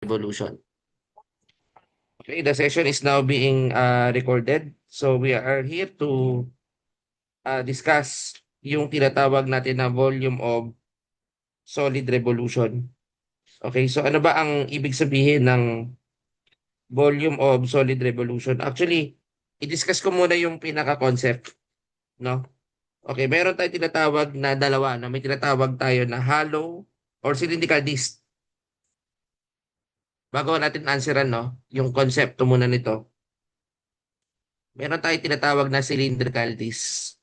Revolution. Okay, the session is now being recorded. So we are here to discuss yung tinatawag natin na volume of solid revolution. Okay, so ano ba ang ibig sabihin ng volume of solid revolution? Actually, i-discuss ko muna yung pinaka-concept, no? Okay, meron tayong tinatawag na dalawa, na may tinatawag tayo na hollow or cylindrical disk. Bago natin answeran, no, yung konsepto muna nito, meron tayong tinatawag na cylindrical disk.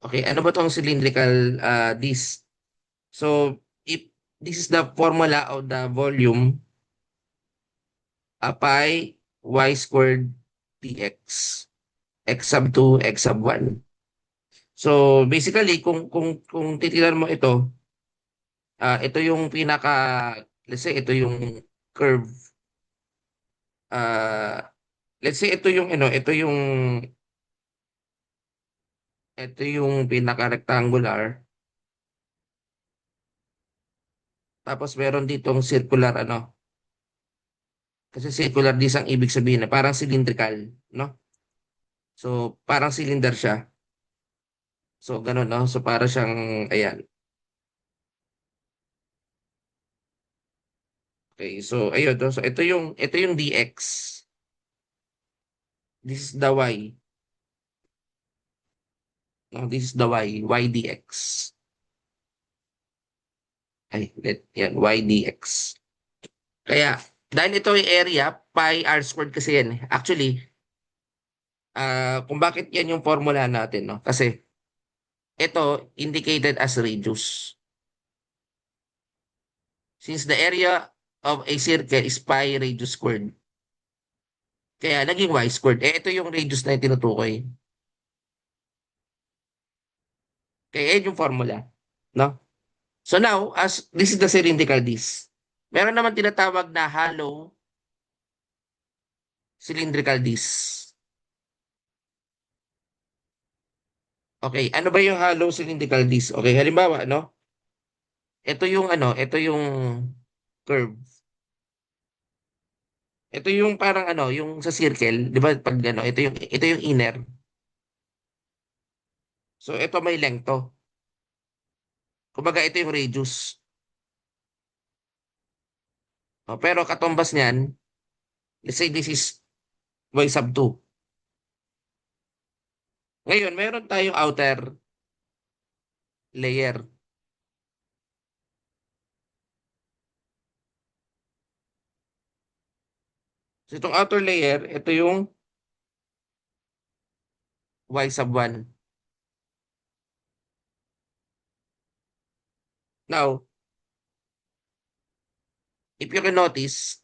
Okay, ano ba tong cylindrical disk? So, if this is the formula of the volume, pi y squared dx, x sub 2, x sub 1. So, basically, kung titignan mo ito, ito yung pinaka, let's say, ito yung curve. Ah, let's say, ito yung pinaka-rectangular. Tapos, meron ditong circular, ano, kasi circular disc ang ibig sabihin na parang cylindrical, no? So, parang cylinder siya. So, ganun, no? So, para siyang, ayan. Okay, so, ayun, no? So, ito yung dx. This is the y. No? This is the y dx. Ay, yan, y dx. Kaya, dahil ito yung area, pi r squared kasi yan. Actually, kung bakit yan yung formula natin, no? Kasi, ito, indicated as radius. Since the area of a circle is pi radius squared, kaya naging y squared. Ito yung radius na tinutukoy. Kaya yan yung formula. No? So now, as this is the cylindrical disc, meron naman tinatawag na hollow cylindrical disc. Okay, ano ba yung hollow cylindrical disc? Okay, halimbawa, no? Ito yung curve. Ito yung parang ano, yung sa circle, 'di ba? Pag ano, ito yung inner. So ito may length to. Kumbaga ito yung radius. Pero katumbas niyan, let's say this is y sub 2. Ngayon, meron tayong outer layer. So itong outer layer, ito yung y sub 1. Now, if you can notice,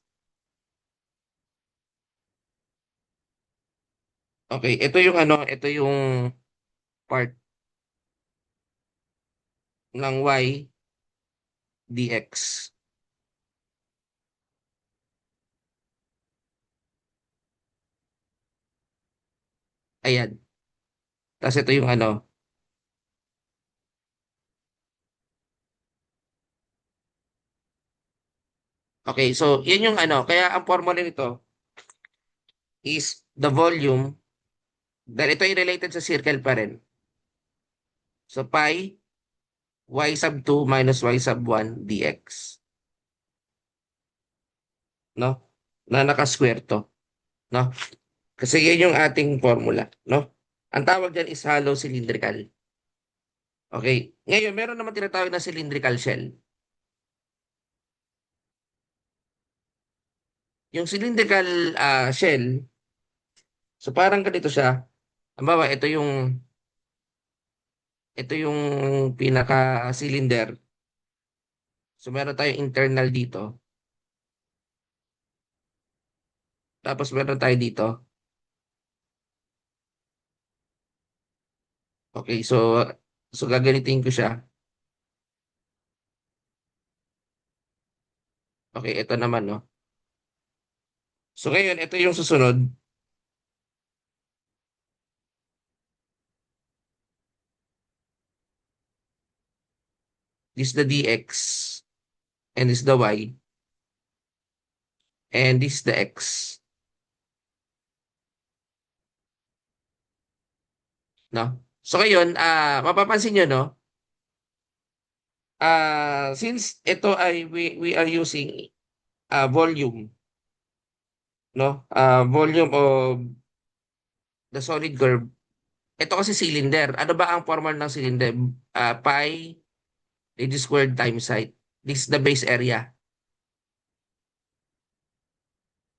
okay, ito yung part ng y dx. Ayan. Tapos ito yung ano. Okay, so yan yung ano. Kaya ang formula nito is the volume. Dahil ito ay related sa circle pa rin. So pi y sub 2 minus y sub 1 dx. No? Na naka-square to. No? Kasi yan yung ating formula. No? Ang tawag dyan is hollow cylindrical. Okay. Ngayon, meron naman tinatawag na cylindrical shell. Yung cylindrical shell, so parang ganito siya. Halimbawa, ito yung pinaka-cylinder. So meron tayong internal dito. Tapos meron tayo dito. Okay, so gaganitin ko siya. Okay, ito naman, no. So ngayon, ito yung susunod. This is the dx, and this is the y, and this is the x. No? So ngayon, mapapansin nyo, no? Since ito ay we are using volume, no? Volume of the solid curve. Ito kasi cylinder. Ano ba ang formal ng cylinder? Pi radius squared times height. This is the base area.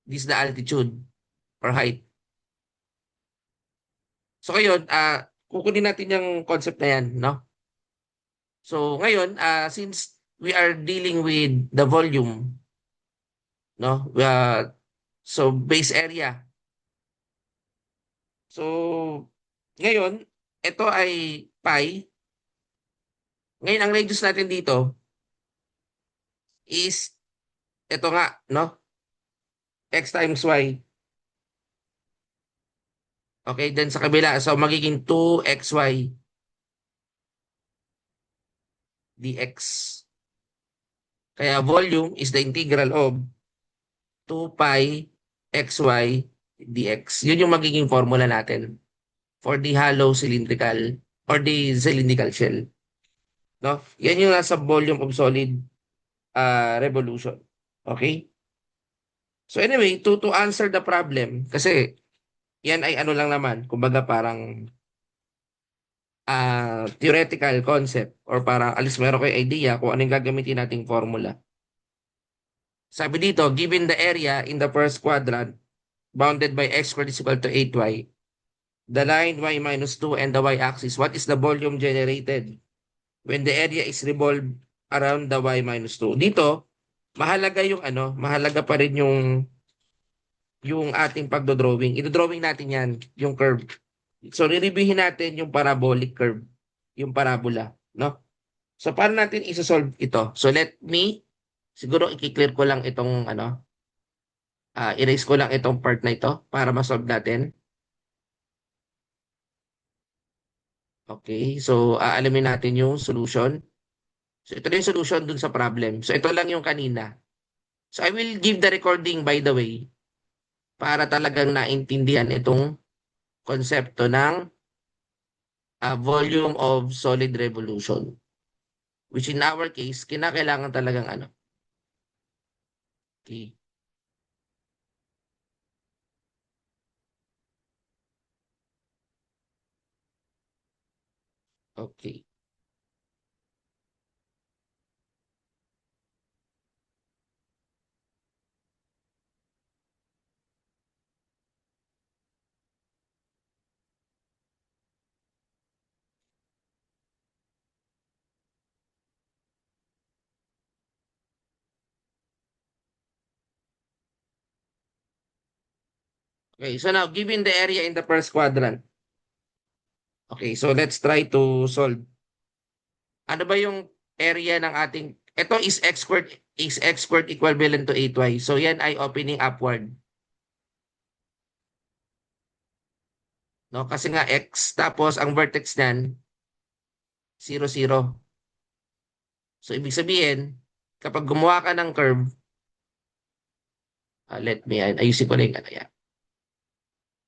This is the altitude or height. So ngayon, kukunin natin yung concept na yan, no? So ngayon, since we are dealing with the volume, no? So base area. So ngayon, ito ay pi. Ngayon, ang radius natin dito is ito nga, no? X times y. Okay, then sa kabila, so magiging 2xy dx. Kaya volume is the integral of 2 pi xy dx. Yun yung magiging formula natin for the hollow cylindrical or the cylindrical shell. No? Yan yung nasa volume of solid revolution. Okay? So anyway, to answer the problem, kasi yan ay ano lang naman, kumbaga parang theoretical concept or parang alis meron kayo idea kung anong gagamitin nating formula. Sabi dito, given the area in the first quadrant bounded by x squared is equal to 8y, the line y minus 2 and the y-axis, what is the volume generated when the area is revolved around the y minus 2? Dito, mahalaga yung mahalaga pa rin yung ating pagdodrawing. Idodrawing natin yan, yung curve. So, riribihin natin yung parabolic curve, yung parabola, no? So, paano natin isa-solve ito? So, siguro i-clear ko lang itong, erase ko lang itong part na ito para ma-solve natin. Okay, so, aalamin natin yung solution. So, ito na yung solution dun sa problem. So, ito lang yung kanina. So, I will give the recording, by the way, para talagang naintindihan itong konsepto ng volume of solid revolution. Which in our case, kinakailangan talagang Okay. Okay. Okay, so now, given the area in the first quadrant. Okay, so let's try to solve. Ano ba yung area ng ating, ito is x squared equivalent to 8y. So yan ay opening upward. No, kasi nga x, tapos ang vertex niyan, 0, 0. So ibig sabihin, kapag gumawa ka ng curve, let me, ayusin ko na yung yan.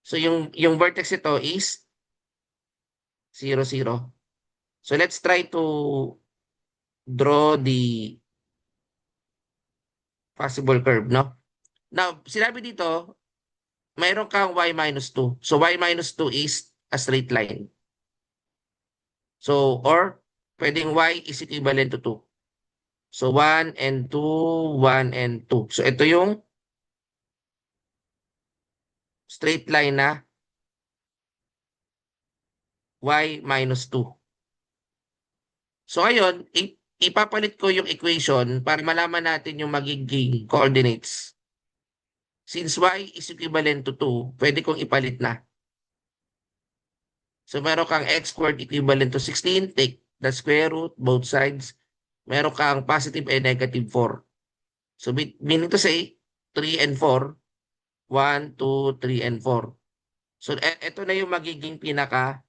So yung vertex ito is 0, 0. So let's try to draw the possible curve, no? Now, sinabi dito, mayroon kang y minus 2. So y minus 2 is a straight line. So, or pwedeng y is equivalent to 2. So 1 and 2, 1 and 2. So ito yung straight line na y minus 2. So ngayon, ipapalit ko yung equation para malaman natin yung magiging coordinates. Since y is equivalent to 2, pwede kong ipalit na. So meron kang x squared equivalent to 16, take the square root, both sides. Meron kang positive and negative 4. So meaning to say, 3 and 4, 1, 2, 3, and 4. So ito na yung magiging pinaka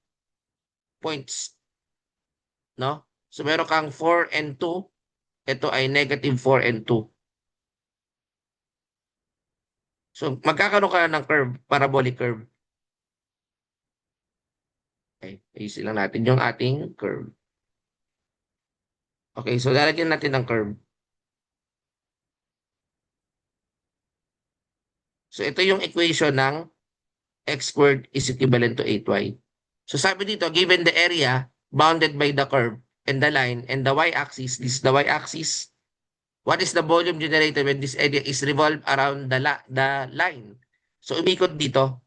points. No? So meron kang 4 and 2. Ito ay negative 4 and 2. So magkakaroon ka ng curve, parabolic curve. Okay, ayusin lang natin yung ating curve. Okay, so lalagyan natin ng curve. So ito yung equation ng x squared is equivalent to 8y. So sabi dito, given the area bounded by the curve and the line and the y-axis, this is the y-axis, what is the volume generated when this area is revolved around the line? So umikot dito.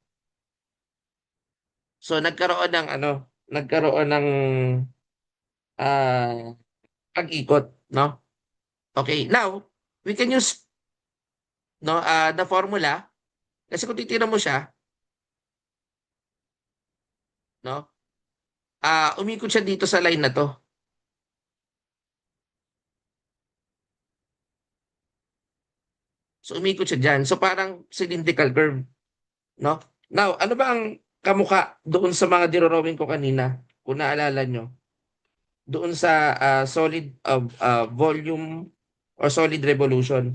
So nagkaroon ng ano, nagkaroon ng ah pag-ikot, no? Okay, now we can use no the formula kasi kung titingnan mo siya, no? Umikot siya dito sa line na to. So umikot siya diyan. So parang cylindrical curve, no? Now, ano ba ang kamukha doon sa mga dinrawing ko kanina? Kung naalala nyo, doon sa solid volume or solid revolution.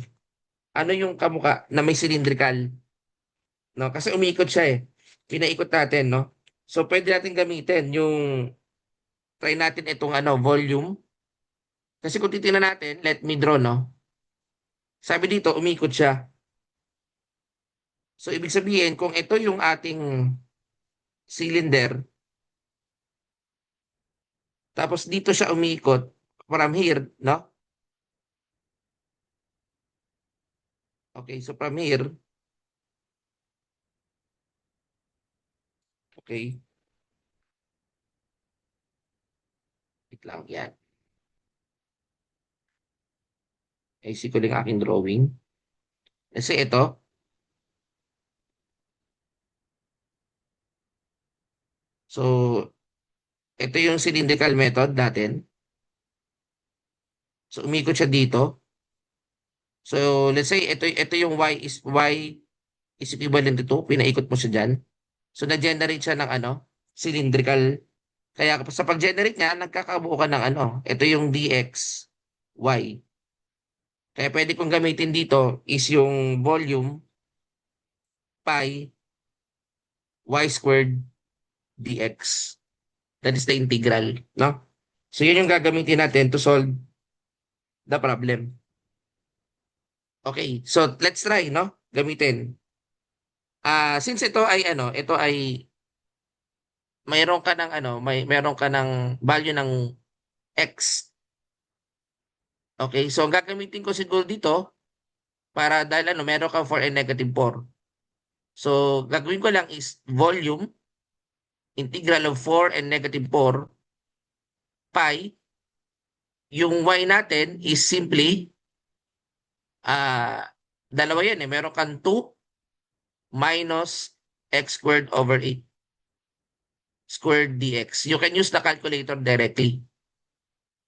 Ano yung kamukha na may cylindrical, no? Kasi umikot siya eh. Pinaikot natin, no? So pwede natin gamitin yung try natin itong ano, volume. Kasi kung titingnan natin, let me draw, no? Sabi dito, umikot siya. So ibig sabihin, kung ito yung ating cylinder, tapos dito siya umikot from here, no? Okay, so from here, okay, wait lang yan. Ayusin ko lang aking drawing. Kasi ito, so ito yung cylindrical method natin. So umikot siya dito. So let's say ito yung y is equivalent to 2, pinaikot mo siya diyan. So na-generate siya ng ano, cylindrical. Kaya sa pag-generate niya, nagkakabuo ka ng ano, ito yung dx y. Kaya pwede kong gamitin dito is yung volume pi y squared dx. That is the integral, no? So yun yung gagamitin natin to solve the problem. Okay, so let's try, no? Gamitin. Since ito ay mayroon ka ng ano, mayroon ka ng value ng x. Okay, so ang gagamitin ko siguro dito para dahil ano, meron kang 4 and negative 4. So gagawin ko lang is volume integral of 4 and negative 4 pi. Yung y natin is simply dalawa yan eh. Meron kang 2 minus x squared over 8 squared dx. You can use the calculator directly.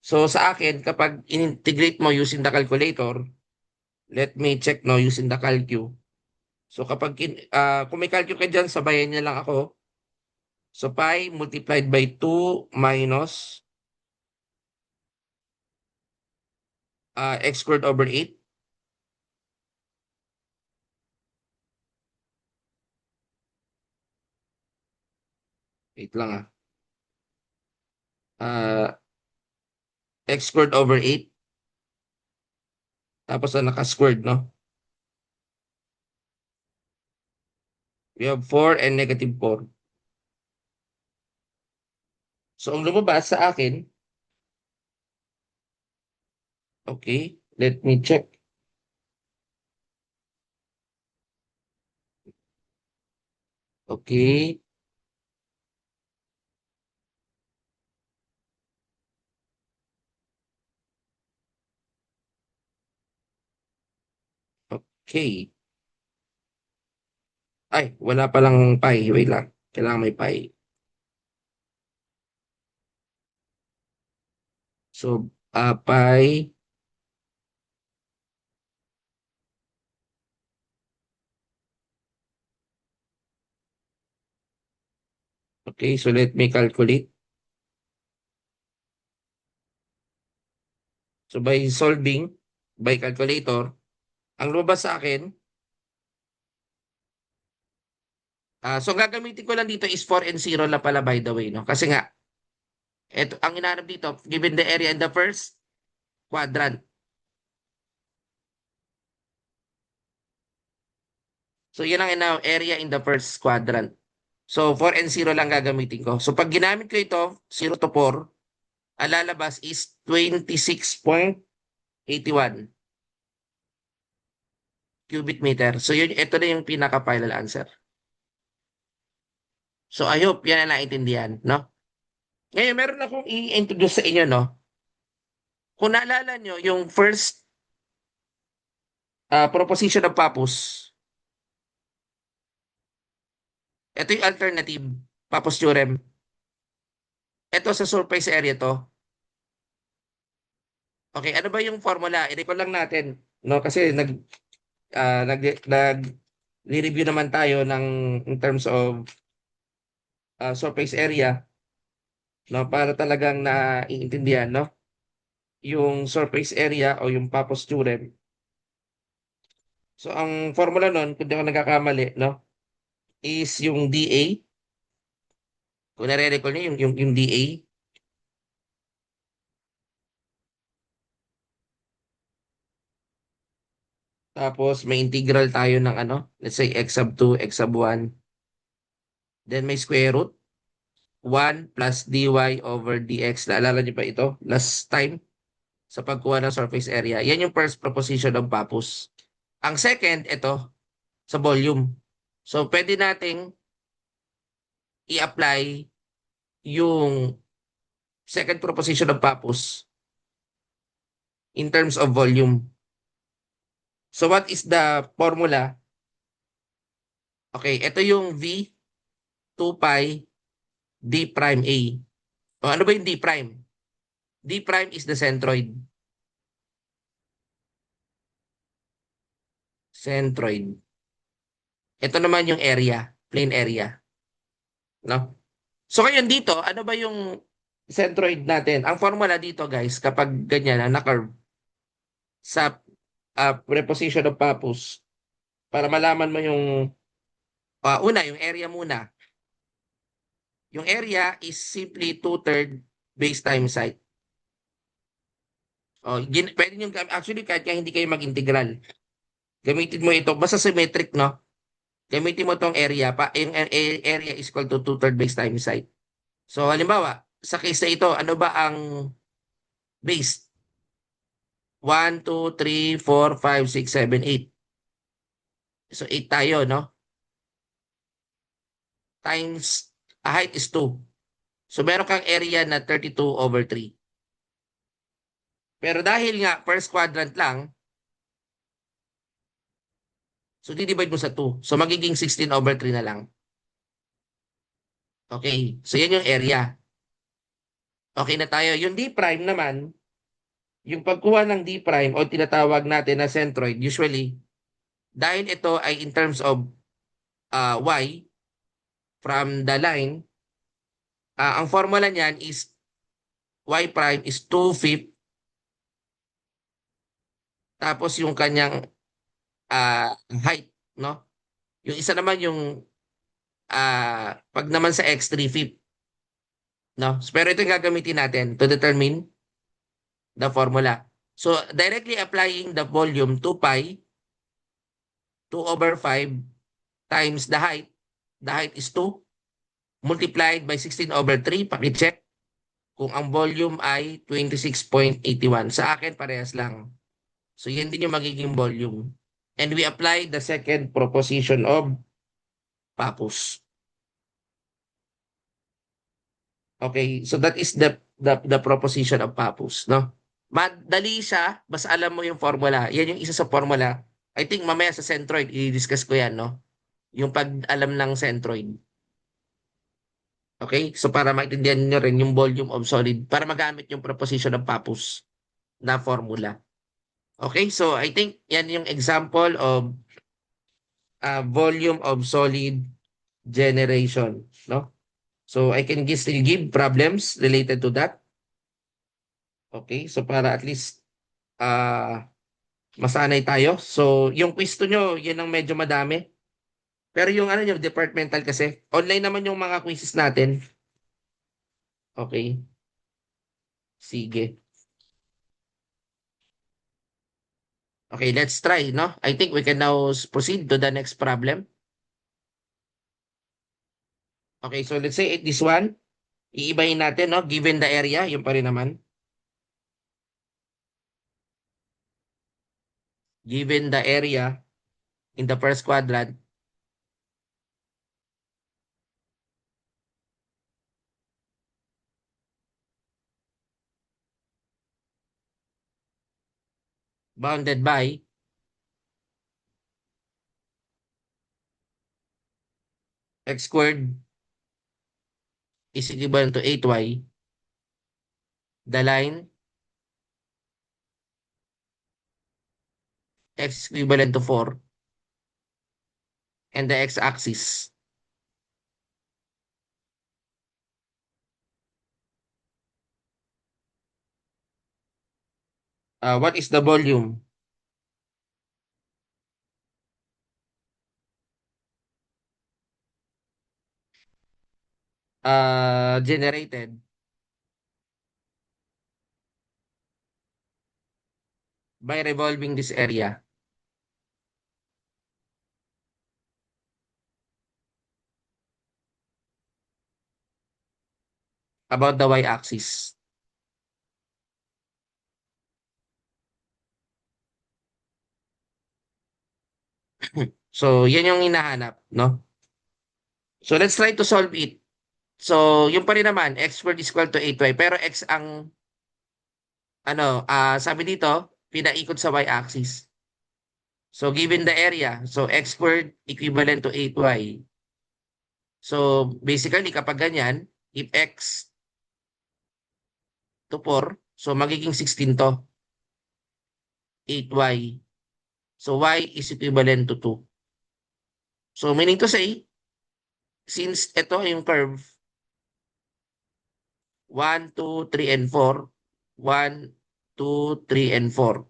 So sa akin, kapag in-integrate mo using the calculator, let me check no using the calcu. So kung may calcu ka dyan, sabayan niya lang ako. So pi multiplied by 2 minus x squared over 8. Wait lang ah. Uh, x squared over 8. Tapos na naka-squared, no? We have 4 and negative 4. So ang lumabas sa akin, okay, let me check. Okay, okay. Ay, wala palang pi. Wait lang. Kailangan may pi. So, pi. Okay, so let me calculate. So by solving, by calculator, ang lumabas sa akin, so ang gagamitin ko lang dito is 4 and 0 lang pala by the way, no? Kasi nga, ito, ang hinahanap dito, given the area in the first quadrant. So yan ang area in the first quadrant. So 4 and 0 lang gagamitin ko. So pag ginamit ko ito, 0 to 4, ang lalabas is 26.81 cubic meter. So yun, ito na yung pinaka-final answer. So I hope yan na naintindihan, no? Ngayon, meron akong i-introduce sa inyo, no? Kung naalala nyo, yung first proposition of Pappus, ito yung alternative, Pappus theorem. Ito sa surface area to. Okay, ano ba yung formula? I-recall lang natin, no? Kasi nag-review naman tayo ng in terms of surface area, no? Para talagang naiintindihan, no? Yung surface area o yung Pappus theorem. So ang formula nun, kung di ako nagkakamali, no? Is yung dA. Kung nare-recall niyo yung dA. Tapos may integral tayo ng ano, let's say x sub 2, x sub 1. Then may square root 1 plus dy over dx. Naalala niyo pa ito? Last time sa pagkuha ng surface area. Yan yung first proposition ng Pappus. Ang second, ito, sa volume. So pwede nating i-apply yung second proposition ng Pappus in terms of volume. So what is the formula? Okay, ito yung V 2 pi d prime A. O ano ba yung d prime? D prime is the centroid. Centroid. Ito naman yung area, plane area. No? So ngayon dito, ano ba yung centroid natin? Ang formula dito guys, kapag ganyan na curve sa preposition of Pappus, para malaman mo yung yung area muna. Yung area is simply 2/3 base times height. Pwede nyo, actually kahit nga hindi kayo mag-integral, gamitin mo ito, basta symmetric, no? Gamitin mo tong area, yung area is equal to 2/3 base times height. So halimbawa, sa case na ito, ano ba ang base? 1, 2, 3, 4, 5, 6, 7, 8. So 8 tayo, no? Times height is 2. So meron kang area na 32/3. Pero dahil nga first quadrant lang, so di-divide mo sa 2. So magiging 16/3 na lang. Okay, so yan yung area. Okay na tayo. Yung D prime naman, yung pagkuha ng D prime o tinatawag natin na centroid, usually, dahil ito ay in terms of y from the line, ang formula niyan is y prime is 2/5. Tapos yung kanyang height, no? Yung isa naman yung pag naman sa x 3/5, no? Pero ito yung gagamitin natin to determine the formula. So directly applying the volume 2 pi 2/5 times the height. The height is 2 multiplied by 16/3. Paki-check kung ang volume ay 26.81. Sa akin parehas lang. So yan din yung magiging volume. And we apply the second proposition of Pappus. Okay, so that is the proposition of Pappus, no? Madali siya, basta alam mo yung formula. Yan yung isa sa formula. I think mamaya sa centroid, i-discuss ko yan, no? Yung pag-alam ng centroid. Okay? So para maintindihan niyo rin yung volume of solid, para magamit yung proposition of Pappus na formula. Okay? So I think yan yung example of volume of solid generation, no? So I can still give problems related to that. Okay? So para at least ah, masanay tayo. So, yung quiz to nyo, yun ang medyo madami. Pero yung ano yung departmental kasi, online naman yung mga quizzes natin. Okay, sige. Okay, let's try, no? I think we can now proceed to the next problem. Okay, so let's say this one, iibahin natin, no? Given the area, yung pa rin naman. Given the area in the first quadrant, bounded by x squared is equivalent to 8y, the line x equivalent to 4, and the x-axis. What is the volume generated by revolving this area about the y-axis? So, yan yung hinahanap, no? So, let's try to solve it. So, yung pa rin naman, x squared is equal to 8y, pero x ang, sabi dito, pinaikot sa y-axis. So, given the area, so x squared equivalent to 8y. So, basically, kapag ganyan, if x to 4, so magiging 16 to, 8y. So, y is equivalent to 2. So, meaning to say, since ito yung curve, 1, 2, 3, and 4, 1, 2, 3, and 4,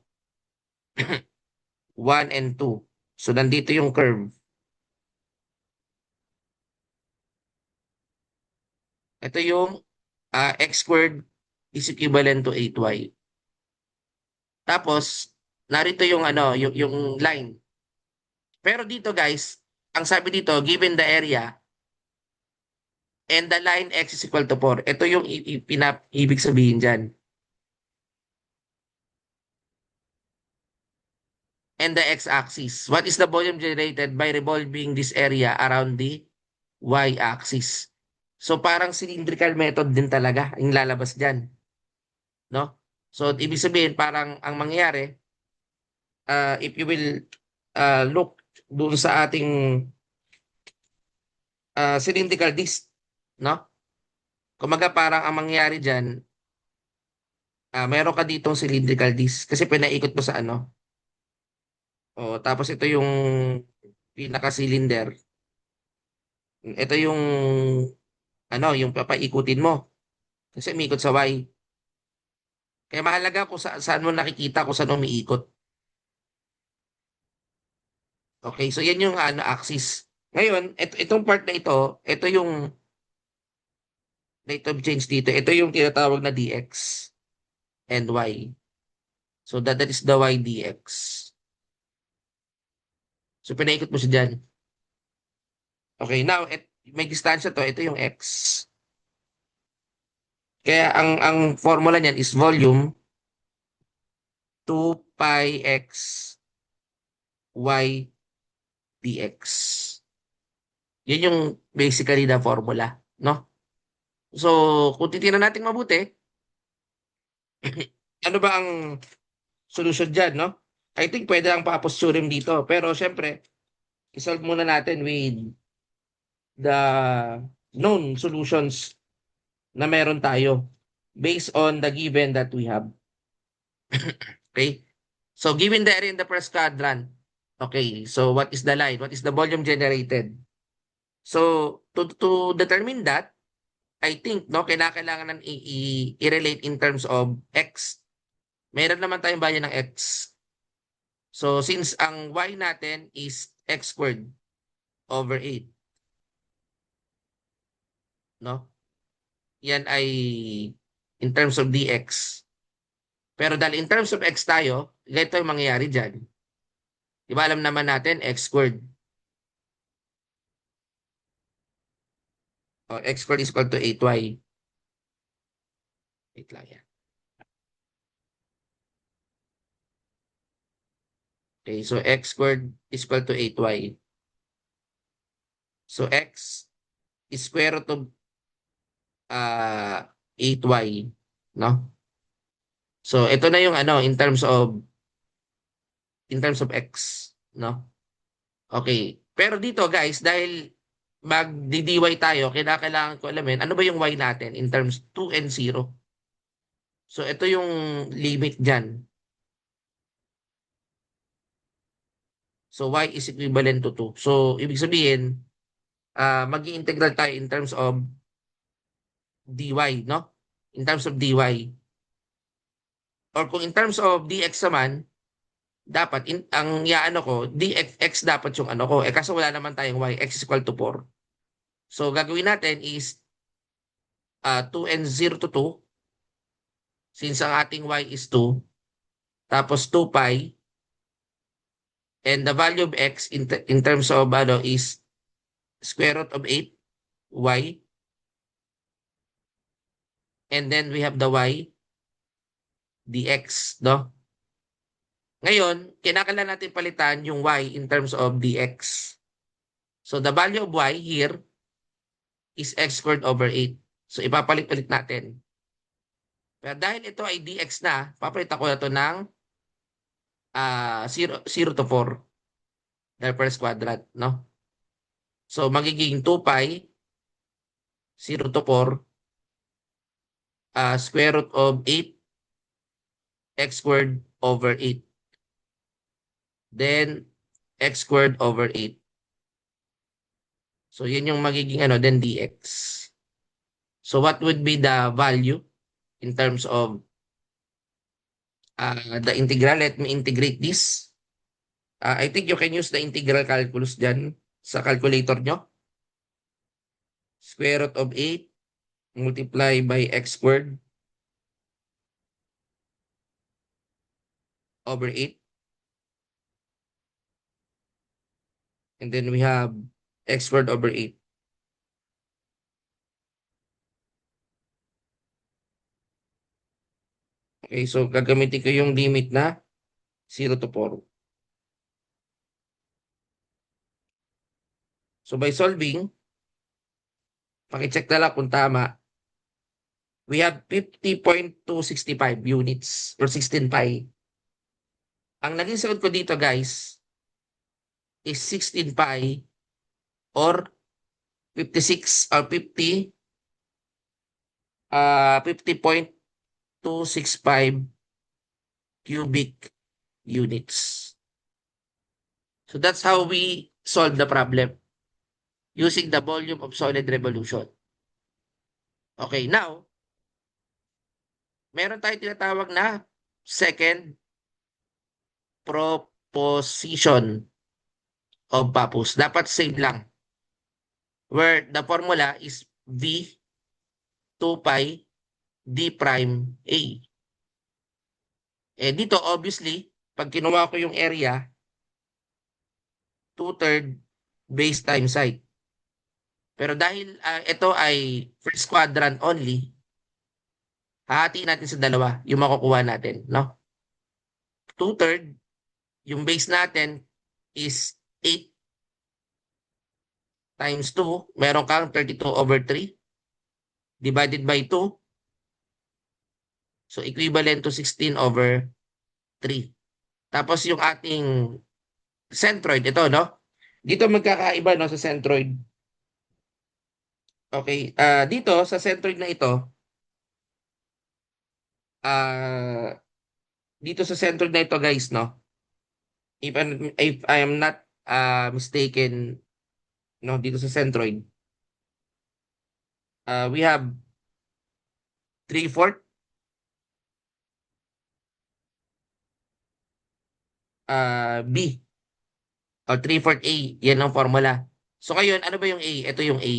1 and 2. So, nandito yung curve. Ito yung x squared is equivalent to 8y. Tapos, narito yung yung line. Pero dito guys, ang sabi dito, given the area and the line x is equal to 4. Ito yung ibig sabihin dyan. And the x-axis. What is the volume generated by revolving this area around the y-axis? So parang cylindrical method din talaga yung lalabas dyan. No? So ibig sabihin parang ang mangyayari, if you will look doon sa ating cylindrical disc, no? Kumaga parang ang mangyayari dyan, meron ka ditong cylindrical disc kasi pinaikot mo sa ano. O, tapos ito yung pinaka-cylinder. Ito yung yung papaikutin mo kasi umiikot sa Y. Kaya mahalaga kung saan mo nakikita kung saan umiikot. Okay, so yan yung axis. Ngayon, itong part na ito yung rate of change dito. Ito yung tinatawag na dx and y. So that is the y dx. So pinaikot mo siya dyan. Okay, now may distansya to. Ito yung x. Kaya ang formula niyan is volume 2 pi x y dx. Yun yung basically the formula, no? So, kung titingnan natin mabuti, ano ba ang solution dyan, no? I think pwede ang pa-posturing dito. Pero syempre, isolve muna natin with the known solutions na meron tayo based on the given that we have. Okay? So, given the area in the first quadrant, okay, so what is the line? What is the volume generated? So, to determine that, I think, no, kailangan i-relate in terms of x meron naman tayong value ng x. So, since ang y natin is x squared over 8, no? Yan ay in terms of dx. Pero dahil in terms of x tayo, ganito yung mangyayari dyan. Di ba alam naman natin x squared. O, x squared is equal to 8y. Wait lang yan. Okay, so x squared is equal to 8y. So x is square root of 8y, no? So ito na yung ano in terms of x, no? Okay. Pero dito guys, dahil mag-dy tayo, kailangan ko alamin ano ba yung y natin in terms 2 and 0. So ito yung limit diyan. So y is equivalent to 2. So ibig sabihin, mag-i-integral tayo in terms of dy, no? In terms of dy. Or kung in terms of dx naman, dapat ang yaano ko, dx x dapat yung ano ko. Kaso wala naman tayong y, x is equal to 4. So gagawin natin is 2 and 0 to 2 since ang ating y is 2. Tapos 2 pi and the value of x in terms of ano is square root of 8 y, and then we have the y dx, no? Ngayon, kinakailangan natin palitan yung y in terms of dx. So the value of y here is x squared over 8. So ipapalit-palit natin. Pero dahil ito ay dx na, papalitan ko na ito ng 0 to 4. Dahil first quadrant, no? So magiging 2 pi 0 to 4 square root of 8 x squared over 8. Then x squared over 8. So yun yung magiging ano, then dx. So what would be the value in terms of the integral? Let me integrate this. I think you can use the integral calculus dyan sa calculator nyo. Square root of 8 multiply by x squared over 8. And then we have x squared over 8. Okay, so gagamitin ko yung limit na 0 to 4. So by solving, pakicheck na lang kung tama. We have 50.265 units or 16 pi. Ang naging sagot ko dito guys is 16 pi or 56 or 50.265 cubic units. So that's how we solve the problem using the volume of solid revolution. Okay, now, meron tayong tinatawag na second proposition of Pappus. Dapat same lang. Where the formula is V 2 pi D prime A. Dito obviously, pag kinuha ko yung area, 2/3 base times height. Pero dahil ito ay first quadrant only, hahatiin natin sa dalawa yung makukuha natin, no? 2/3, yung base natin is 8 times 2, meron kang 32 over 3 divided by 2. So equivalent to 16 over 3. Tapos yung ating centroid, ito, no? Dito magkakaiba, no, sa centroid. Okay, dito sa centroid na ito, dito sa centroid na ito, guys, no? If I am not mistaken, no, dito sa centroid, we have 3/4 B o 3/4 A. Yan ang formula. So ngayon, ano ba yung A? Ito yung A.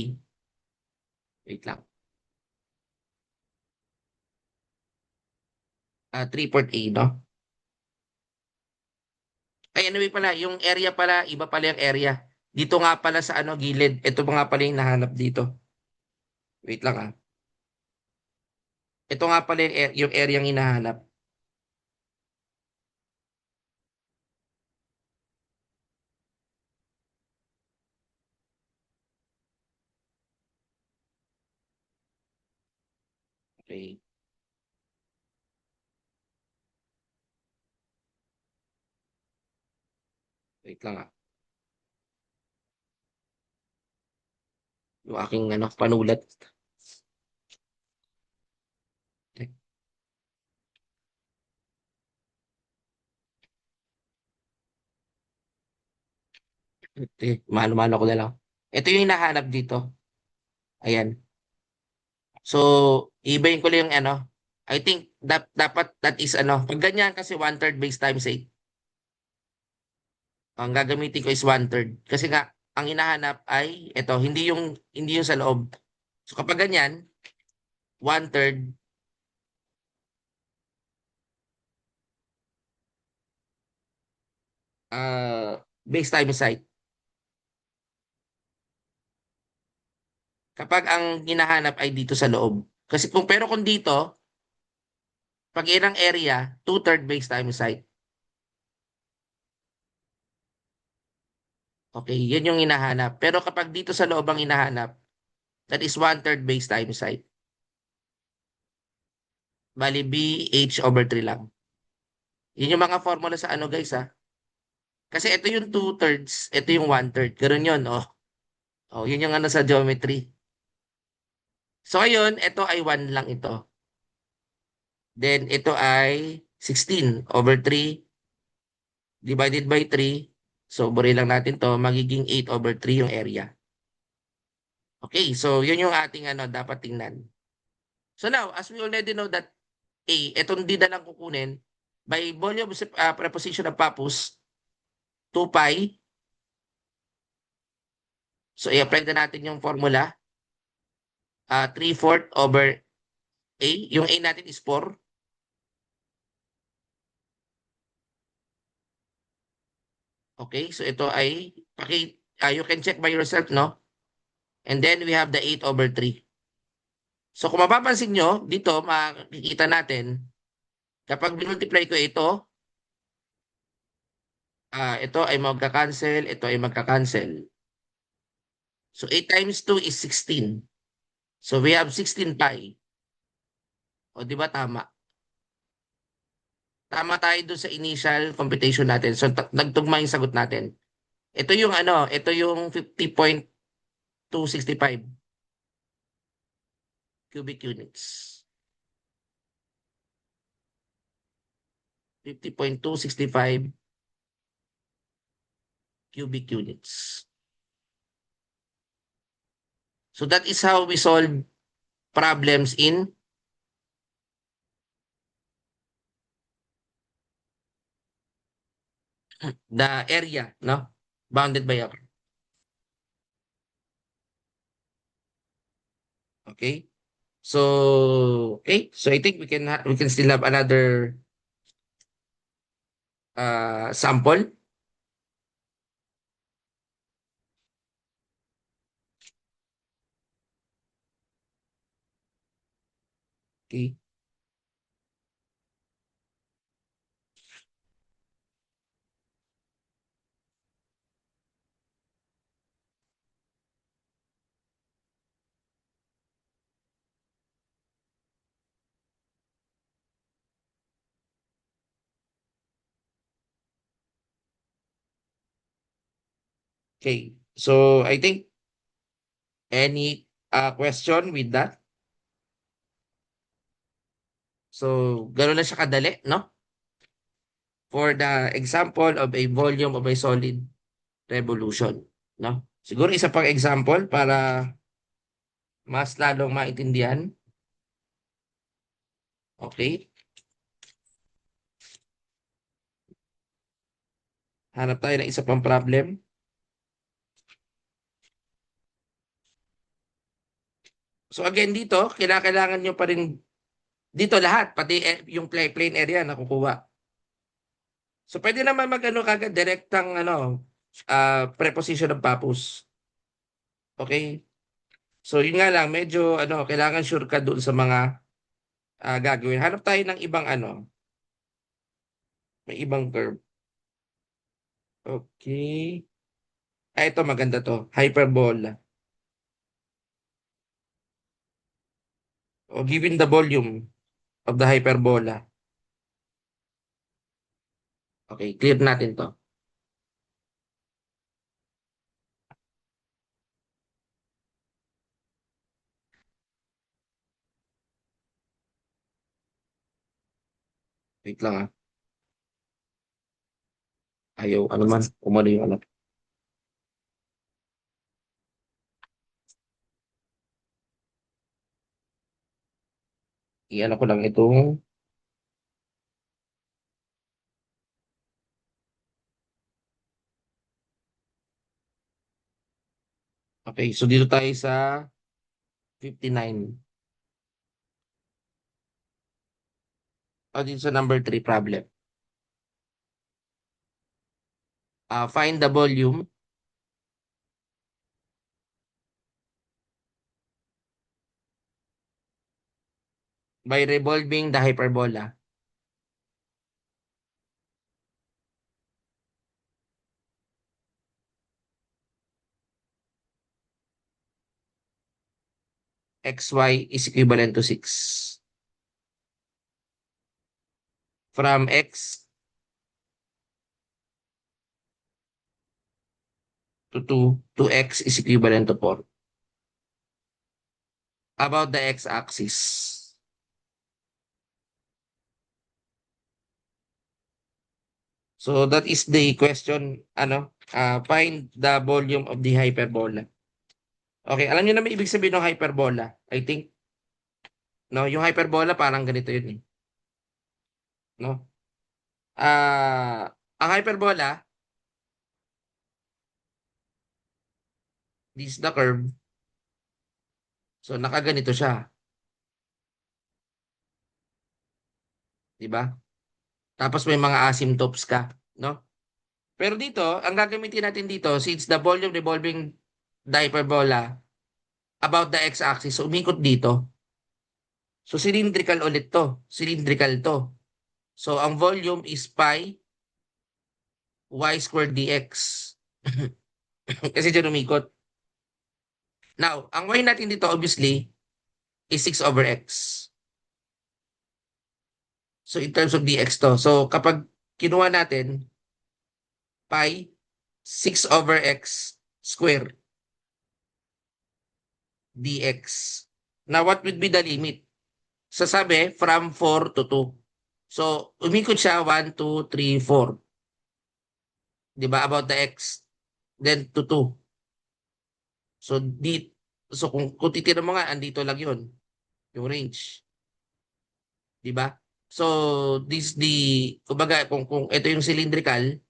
Wait lang. 3/4 A, no? Ay, anyway pala, yung area pala, iba pala yung area. Dito nga pala sa ano, gilid. Ito pa nga pala yung nahanap dito. Wait lang ah. Ito nga pala yung area yung hinahanap. Okay, wait lang ah. Yung aking ano, panulat. Mano-mano ko na lang. Ito yung hinahanap dito. Ayan. So, ibayin ko lang yung ano. I think dapat that is ano. Pag ganyan kasi 1/3 base times 8. Ang gagamitin ko is 1/3. Kasi nga, ang hinahanap ay ito, hindi yung sa loob. So kapag ganyan, 1/3 base times height. Kapag ang hinahanap ay dito sa loob. Kasi kung dito, pag ilang area, 2/3 base times height. Okay, yun yung hinahanap. Pero kapag dito sa loob ang hinahanap, that is 1/3 base times height. Bali, B, H over 3 lang. Yun yung mga formula sa ano guys ha. Kasi ito yung 2/3, ito yung 1/3. Ganun yun, oh. Oh, yun yung ano sa geometry. So ngayon, ito ay 1 lang ito. Then ito ay 16 over 3 divided by 3. So buri lang natin to, magiging 8 over 3 yung area. Okay, so yun yung ating ano dapat tingnan. So now, as we already know that A, itong D na lang kukunin, by volume preposition of Pappus, 2 pi. So i-apply na natin yung formula. 3/4 over A. Yung A natin is 4. Okay, so ito ay, you can check by yourself, no? And then we have the 8 over 3. So kung mapapansin nyo, dito makikita natin, kapag binultiply ko ito, ito ay magka-cancel, ito ay magka-cancel. So 8 times 2 is 16. So we have 16 pi. O di ba tama? Tama tayo doon sa initial computation natin. So nagtugma yung sagot natin. Ito yung ano, ito yung 50.265 cubic units. 50.265 cubic units. So that is how we solve problems in the area, no? Bounded by a curve. Okay? So, okay. So I think we can still have another sample. Okay. Okay. So I think any question with that? So, gano'n lang siya kadali, no? For the example of a volume of a solid revolution, no? Siguro isa pang example para mas lalong maintindihan. Okay? Hanap tayo ng isa pang problem. So again dito, kailangan nyo pa rin dito lahat, pati yung plane area nakukuha. So pwede naman mag-ano kagad, direktang preposition of purpose. Okay? So yun nga lang, medyo kailangan sure ka dun sa mga gagawin. Hanap tayo ng ibang may ibang verb. Okay. Ito maganda to. Hyperbola. O given the volume of the hyperbola. Okay, clear natin to. Wait lang ah. Ayaw, ano man, umano yung anak. Iyan ko lang itong, okay, so dito tayo sa 59. O dito sa number 3 problem. Find the volume by revolving the hyperbola. XY is equivalent to 6. From X to 2 to X is equivalent to 4. About the X-axis. So that is the question, find the volume of the hyperbola. Okay, alam niyo na may ibig sabihin ng hyperbola. I think, no, yung hyperbola parang ganito yun eh. No? Ang hyperbola, this is the curve. So nakaganito siya, di ba? Tapos may mga asymptotes ka, no? Pero dito, ang gagamitin natin dito, since the volume revolving the hyperbola about the x-axis, so umikot dito. So cylindrical ulit to. Cylindrical to. So ang volume is pi y squared dx. Kasi dyan umikot. Now, ang y natin dito obviously is 6 over x. So in terms of dx to. So kapag kinuha natin pi 6 over x square dx. Now what would be the limit? Sasabi from 4 to 2. So umikot siya 1, 2, 3, 4. 'Di ba about the x then to 2. So kung titingnan mo nga andito lang 'yon, yung range. 'Di ba? So this the kumbaga kung ito yung cylindrical,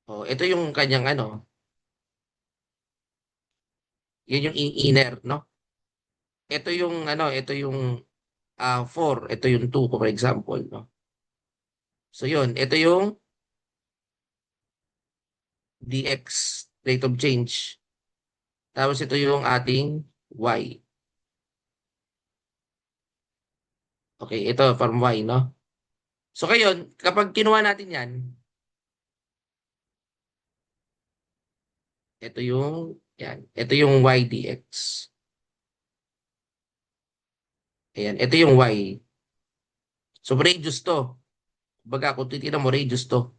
oh ito yung kanyang yun yung inner, no? Ito yung 4, ito yung 2 for example, no? So yun, ito yung dx rate of change. Tapos ito yung ating y. Okay, ito from y, no? So ngayon, kapag kinuha natin yan, ito yung y dx. Ayan, ito yung y. So radius to. Baga kung titignan mo, radius to.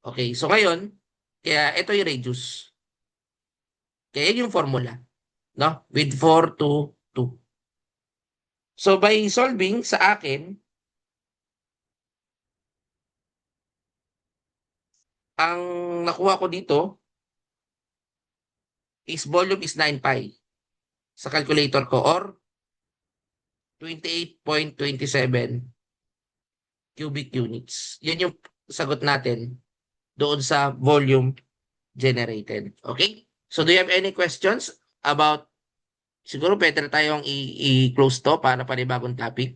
Okay, so ngayon, kaya ito yung radius. Kaya yun yung formula, no? With 4 to 2. So by solving sa akin, ang nakuha ko dito is volume is 9 pi sa calculator ko or 28.27 cubic units. Yan yung sagot natin doon sa volume generated. Okay? So do you have any questions about, siguro better tayong i-close to para panibagong topic?